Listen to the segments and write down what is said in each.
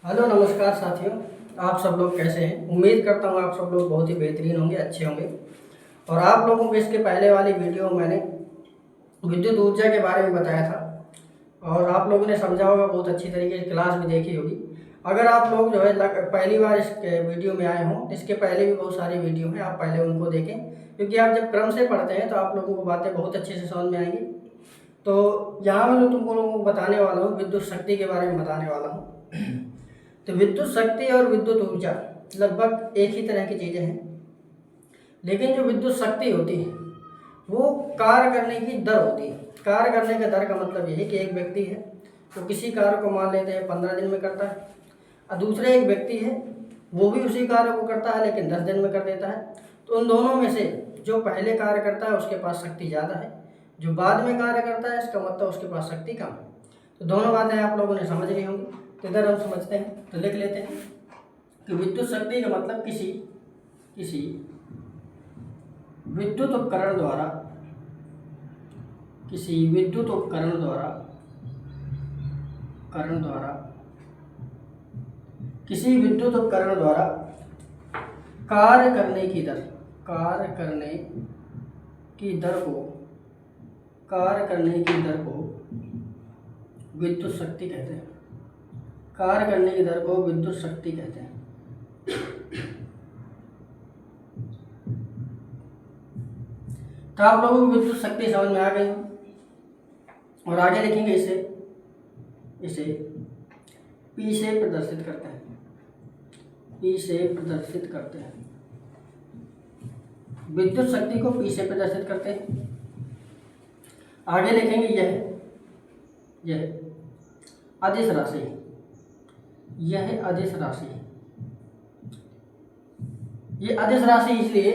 Hello नमस्कार साथियों। आप सब लोग कैसे हैं? उम्मीद करता हूँ आप सब लोग बहुत ही बेहतरीन होंगे, अच्छे होंगे। और आप लोगों को इसके पहले वाली वीडियो में मैंने विद्युत ऊर्जा के बारे में बताया था और आप लोगों ने समझा होगा, बहुत अच्छी तरीके से क्लास भी देखी होगी। अगर आप लोग जो है पहली बार इस वीडियो में आए हों, इसके पहले भी बहुत सारी वीडियो हैं, आप पहले उनको देखें, क्योंकि आप जब क्रम से पढ़ते हैं तो आप लोगों को बातें बहुत अच्छे से समझ में आएंगी। तो यहाँ मैं जो तुमको लोगों को बताने वाला हूँ, विद्युत शक्ति के बारे में बताने वाला हूँ। तो विद्युत शक्ति और विद्युत ऊर्जा लगभग एक ही तरह की चीज़ें हैं, लेकिन जो विद्युत शक्ति होती है वो कार्य करने की दर होती है। कार्य करने का दर का मतलब ये है कि एक व्यक्ति है तो किसी कार्य को मान लेते हैं 15 दिन में करता है, और दूसरे एक व्यक्ति है वो भी उसी कार्य को करता है लेकिन 10 दिन में कर देता है। तो उन दोनों में से जो पहले कार्य करता है उसके पास शक्ति ज़्यादा है, जो बाद में कार्य करता है इसका मतलब उसके पास शक्ति कम है। तो दोनों बातें आप लोगों ने समझ ली होंगी। तो इधर हम समझते हैं, तो लिख लेते हैं कि विद्युत शक्ति का मतलब किसी विद्युत उपकरण द्वारा किसी विद्युत उपकरण द्वारा किसी विद्युत उपकरण द्वारा कार्य करने की दर को विद्युत शक्ति कहते हैं। कार्य करने की दर को विद्युत शक्ति कहते हैं। तो आप लोगों को विद्युत शक्ति समझ में आ गई और आगे लिखेंगे इसे P से प्रदर्शित करते हैं। विद्युत शक्ति को P से प्रदर्शित करते हैं। आगे लिखेंगे यह अदिश राशि है। यह अदिश राशि इसलिए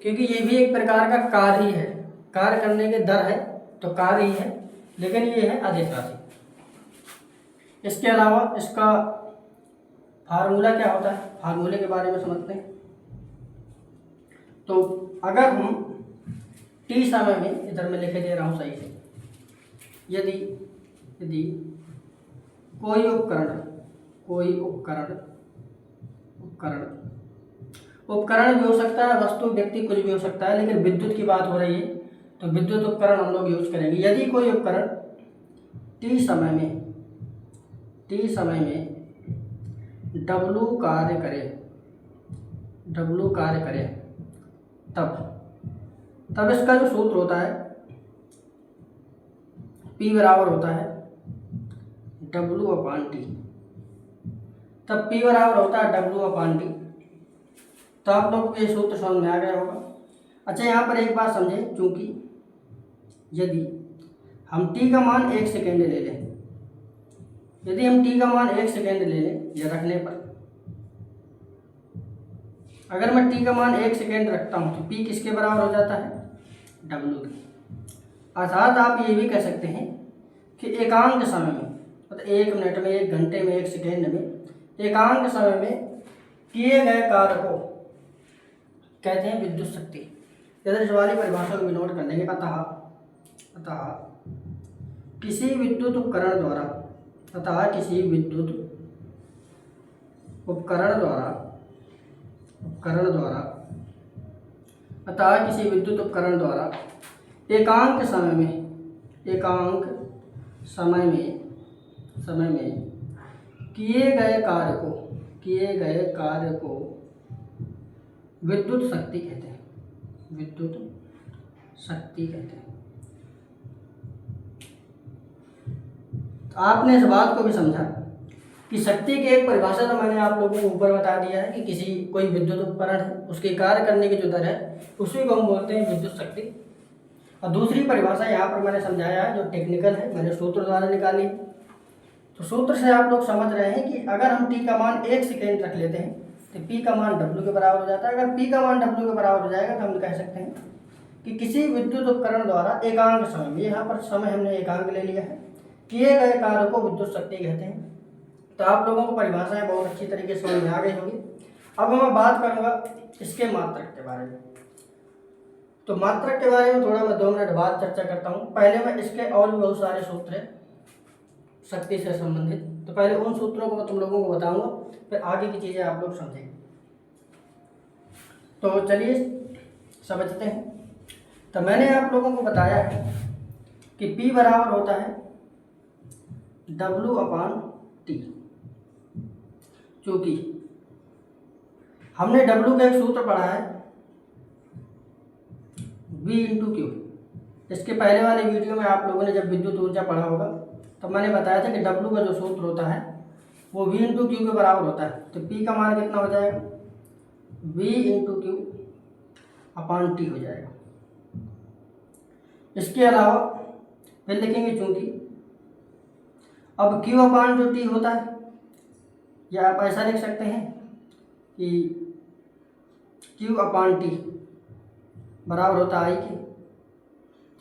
क्योंकि ये भी एक प्रकार का कार्य ही है, कार्य करने के दर है तो कार्य ही है, लेकिन ये है अदिश राशि। इसके अलावा इसका फार्मूला क्या होता है, फार्मूले के बारे में समझते हैं। तो अगर हम t समय में, इधर मैं लिखे दे रहा हूँ सही से, यदि कोई उपकरण भी हो सकता है, वस्तु व्यक्ति कुछ भी हो सकता है, लेकिन विद्युत की बात हो रही है तो विद्युत उपकरण हम लोग यूज करेंगे। यदि कोई उपकरण t समय में W कार्य करे तब इसका जो सूत्र होता है P बराबर होता है W/T। तब P बराबर होता है W/T। तो आप लोगों को ये सूत्र समझ में आ गया होगा। अच्छा, यहाँ पर एक बात समझें, चूंकि यदि हम t का मान 1 सेकेंड ले लें, या रखने पर अगर मैं t का मान 1 सेकेंड रखता हूँ तो p किसके बराबर हो जाता है? W के। अर्थात आप ये भी कह सकते हैं कि एकांक समय में, मतलब 1 मिनट में, 1 घंटे में, 1 सेकेंड में, एकांक समय में किए गए कार्य को कहते हैं विद्युत शक्ति। इस वाली परिभाषा को भी नोट कर लेंगे। अतः किसी विद्युत उपकरण द्वारा एकांक समय में किए गए कार्य को विद्युत शक्ति कहते हैं। तो आपने इस बात को भी समझा कि शक्ति की एक परिभाषा तो मैंने आप लोगों को ऊपर बता दिया है कि कोई विद्युत उपकरण है, उसके कार्य करने की जो दर है उसी को हम बोलते हैं विद्युत शक्ति। और दूसरी परिभाषा यहाँ पर मैंने समझाया है जो टेक्निकल है, मैंने सूत्र द्वारा निकाली। तो सूत्र से आप लोग समझ रहे हैं कि अगर हम t का मान 1 सेकेंड रख लेते हैं तो p का मान W के बराबर हो जाता है। अगर p का मान W के बराबर हो जाएगा तो हम कह सकते हैं कि किसी विद्युत उपकरण द्वारा एकांक समय में, यहाँ पर समय हमने एकांक ले लिया है, किए गए कार्य को विद्युत शक्ति कहते हैं। तो आप लोगों को परिभाषाएं बहुत अच्छी तरीके से समझ में आ गई होगी। अब मैं बात करूँगा इसके मात्रक के बारे में। तो मात्रक के बारे में थोड़ा मैं 2 मिनट बाद चर्चा करता हूँ। पहले मैं इसके और भी बहुत सारे सूत्र हैं शक्ति से संबंधित, तो पहले उन सूत्रों को मैं तुम लोगों को बताऊंगा, फिर आगे की चीज़ें आप लोग समझेंगे। तो चलिए समझते हैं। तो मैंने आप लोगों को बताया है कि P बराबर होता है W/T। चूँकि हमने W का एक सूत्र पढ़ा है V/Q। इसके पहले वाले वीडियो में आप लोगों ने जब विद्युत ऊर्जा पढ़ा होगा तो मैंने बताया था कि W का जो सूत्र होता है वो V/Q के बराबर होता है। तो P का मान कितना हो जाएगा, V/Q/T हो जाएगा। इसके अलावा फिर लिखेंगे चूंकि अब Q/T होता है, या आप ऐसा लिख सकते हैं कि Q/T बराबर होता है I के,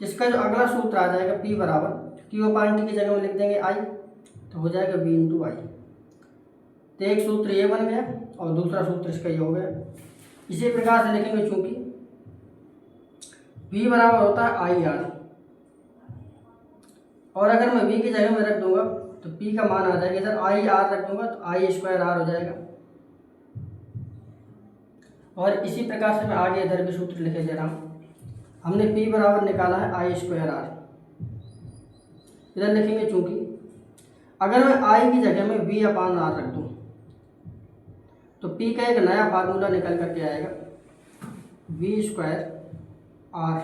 जिसका जो अगला सूत्र आ जाएगा P बराबर Q/T की जगह में लिख देंगे I, तो हो जाएगा V/I। तो एक सूत्र ये बन गया और दूसरा सूत्र इसका ये हो गया। इसी प्रकार से लिखेंगे चूंकि V बराबर होता है IR, और अगर मैं V की जगह में रख दूंगा तो P का मान आ जाएगा, इधर IR रख दूंगा तो I²R हो जाएगा। और इसी प्रकार से मैं आगे इधर भी सूत्र लिखे दे रहा हूँ। हमने P बराबर निकाला है I²R, इधर लिखेंगे चूंकि अगर मैं I की जगह में V/R रख दूँ तो P का एक नया फार्मूला निकल करके आएगा V²R,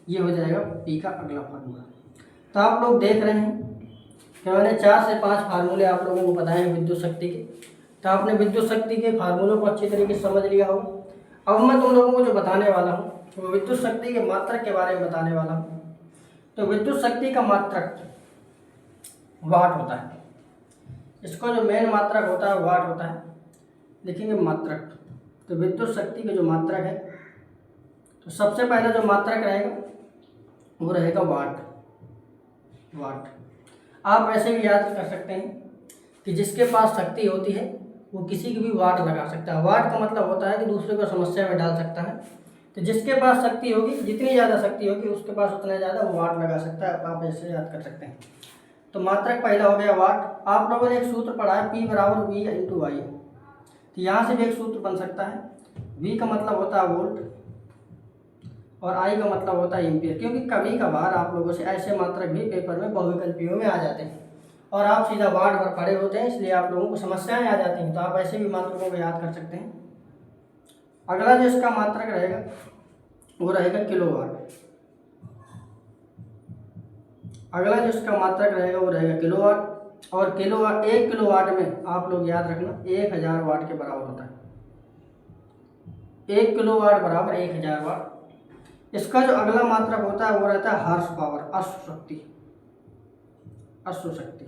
ये हो जाएगा P का अगला फार्मूला। तो आप लोग देख रहे हैं कि मैंने 4 से 5 फार्मूले आप लोगों को बताए हैं विद्युत शक्ति के। तो आपने विद्युत शक्ति के फार्मूलों को अच्छी तरीके से समझ लिया होगा। अब मैं तुम लोगों को जो बताने वाला हूँ वो विद्युत शक्ति के मात्रक के बारे में बताने वाला हूँ। तो विद्युत शक्ति का मात्रक वाट होता है, इसका जो मेन मात्रक होता है वाट होता है। लिखेंगे मात्रक, तो विद्युत शक्ति के जो मात्रक है, तो सबसे पहला जो मात्रक रहेगा वो रहेगा वाट। आप ऐसे भी याद कर सकते हैं कि जिसके पास शक्ति होती है वो किसी की भी वाट लगा सकता है। वाट का मतलब होता है कि दूसरे को समस्या में डाल सकता है। तो जिसके पास शक्ति होगी, जितनी ज़्यादा शक्ति होगी उसके पास उतना ज़्यादा वो वाट लगा सकता है। आप ऐसे याद कर सकते हैं। तो मात्रक पहला हो गया वाट। आप लोगों ने एक सूत्र पढ़ा है P बराबर V/I, तो यहाँ से भी एक सूत्र बन सकता है। V का मतलब होता है वोल्ट और I का मतलब होता है एम्पियर, क्योंकि कभी कभार आप लोगों से ऐसे मात्रक भी पेपर में बहुविकल्पियों में आ जाते हैं और आप सीधा वाट पर पढ़े होते हैं, इसलिए आप लोगों को समस्याएं आ जाती हैं। तो आप ऐसे भी मात्रकों को याद कर सकते हैं। अगला जो इसका मात्रक रहेगा वो रहेगा किलोवाट। अगला जो इसका मात्रक रहेगा वो रहेगा किलोवाट। और किलोवाट, 1 किलोवाट में आप लोग याद रखना 1000 वाट के बराबर होता है। 1 किलोवाट बराबर 1000 वाट। इसका जो अगला मात्रक होता है वो रहता है हॉर्स पावर, अश्वशक्ति।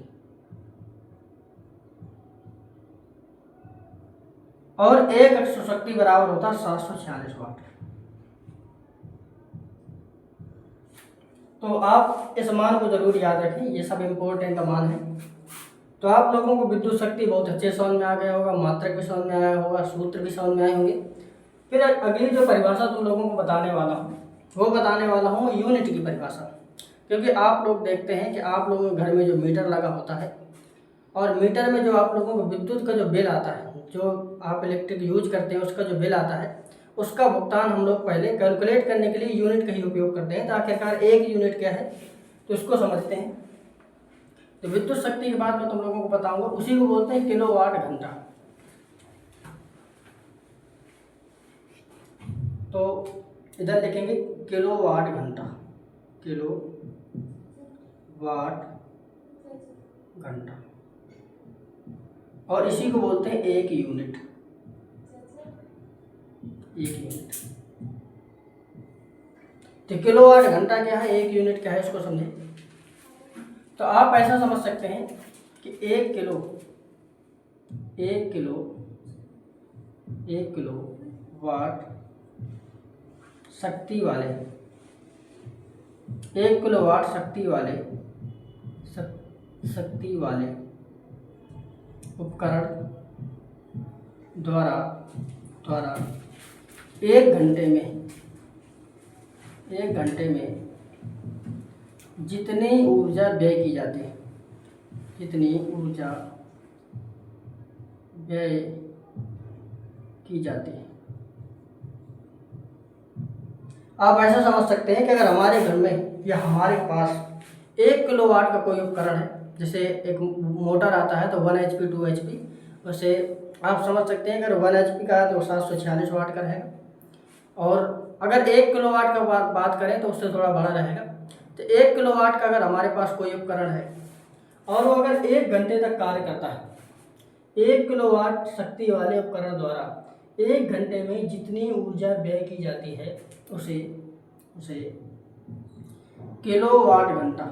और एक अश्वशक्ति बराबर होता है 746 वाट। तो आप इस मान को जरूर याद रखें, ये सब इम्पोर्टेंट मान है। तो आप लोगों को विद्युत शक्ति बहुत अच्छे समझ में आ गया होगा, मात्रक भी समझ में आया होगा, सूत्र भी समझ में आए होंगे। फिर अगली जो परिभाषा तुम लोगों को बताने वाला हूँ वो बताने वाला हूँ यूनिट की परिभाषा। क्योंकि आप लोग देखते हैं कि आप लोगों के घर में जो मीटर लगा होता है और मीटर में जो आप लोगों को विद्युत का जो बिल आता है, जो आप इलेक्ट्रिक यूज करते हैं उसका जो बिल आता है, उसका भुगतान हम लोग पहले कैलकुलेट करने के लिए यूनिट का ही उपयोग करते हैं। तो आखिरकार एक यूनिट क्या है तो इसको समझते हैं। तो विद्युत शक्ति के बाद मैं तुम लोगों को बताऊंगा, उसी को बोलते हैं किलोवाट घंटा। तो इधर लिखेंगे किलोवाट घंटा, किलोवाट घंटा, और इसी को बोलते हैं एक यूनिट। तो किलोवाट घंटा क्या है, एक यूनिट क्या है, इसको समझें। तो आप ऐसा समझ सकते हैं कि 1 किलो वाट शक्ति वाले, 1 किलोवाट शक्ति वाले उपकरण द्वारा 1 घंटे में जितनी ऊर्जा व्यय की जाती है, कितनी ऊर्जा व्यय की जाती है। आप ऐसा समझ सकते हैं कि अगर हमारे घर में या हमारे पास 1 किलोवाट का कोई उपकरण है, जैसे एक मोटर आता है तो 1 HP 2 HP, वैसे आप समझ सकते हैं अगर 1 HP का है तो 746 वाट का रहेगा। और अगर 1 किलोवाट का बात करें तो उससे थोड़ा बड़ा रहेगा। तो 1 किलोवाट का अगर हमारे पास कोई उपकरण है और वो अगर 1 घंटे तक कार्य करता है, 1 किलोवाट शक्ति वाले उपकरण द्वारा 1 घंटे में जितनी ऊर्जा व्यय की जाती है उसे किलोवाट घंटा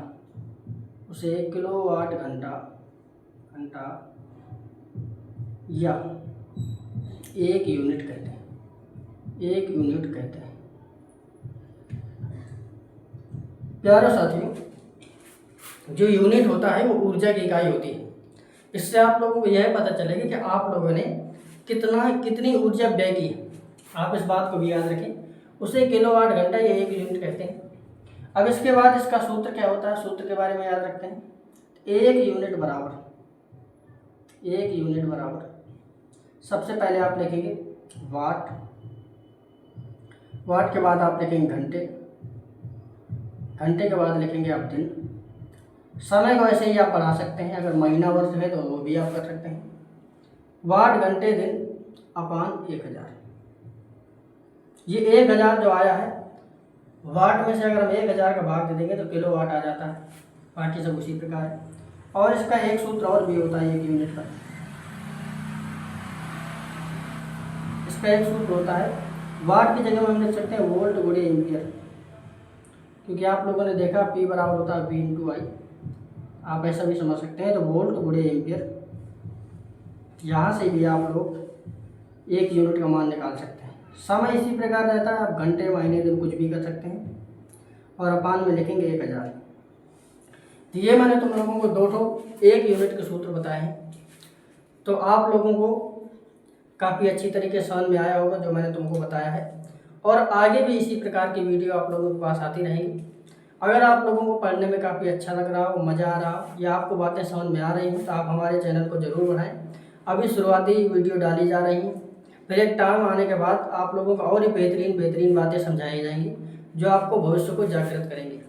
या 1 यूनिट कहते हैं। प्यारे साथियों, जो यूनिट होता है वो ऊर्जा की इकाई होती है। इससे आप लोगों को यह पता चलेगा कि आप लोगों ने कितनी ऊर्जा व्यय की है। आप इस बात को भी याद रखें, उसे किलोवाट घंटा या 1 यूनिट कहते हैं। अब इसके बाद इसका सूत्र क्या होता है, सूत्र के बारे में याद रखते हैं। 1 यूनिट बराबर सबसे पहले आप लिखेंगे वाट के बाद आप लिखेंगे घंटे के बाद लिखेंगे आप दिन। समय को ऐसे ही आप बढ़ा सकते हैं, अगर महीना वर्ष है तो वो भी आप कर सकते हैं। वाट घंटे दिन अपान 1000। ये 1000 जो आया है, वाट में से अगर हम 1000 का भाग दे देंगे तो किलोवाट आ जाता है। बाकी सब उसी प्रकार है। और इसका एक सूत्र और भी होता है 1 यूनिट का। इसका एक सूत्र होता है, वाट की जगह में हम लिख सकते हैं वोल्ट गुणे एम्पियर, क्योंकि आप लोगों ने देखा P बराबर होता है V/I। आप ऐसा भी समझ सकते हैं। तो वोल्ट गुणे एम्पियर, यहाँ से भी आप लोग 1 यूनिट का मान निकाल सकते हैं। समय इसी प्रकार रहता है, आप घंटे महीने दिन कुछ भी कर सकते हैं। और अपान में लिखेंगे 1000। तो ये मैंने तुम लोगों को 1 यूनिट के सूत्र बताए हैं। तो आप लोगों को काफ़ी अच्छी तरीके से समझ में आया होगा जो मैंने तुमको बताया है। और आगे भी इसी प्रकार की वीडियो आप लोगों के पास आती रहेंगी। अगर आप लोगों को पढ़ने में काफ़ी अच्छा लग रहा हो, मज़ा आ रहा हो या आपको बातें समझ में आ रही हैं तो आप हमारे चैनल को ज़रूर बढ़ाएं। अभी शुरुआती वीडियो डाली जा रही हैं, फिर एक टाइम आने के बाद आप लोगों को और ही बेहतरीन बातें समझाई जाएंगी जो आपको भविष्य को जागृत करेंगी।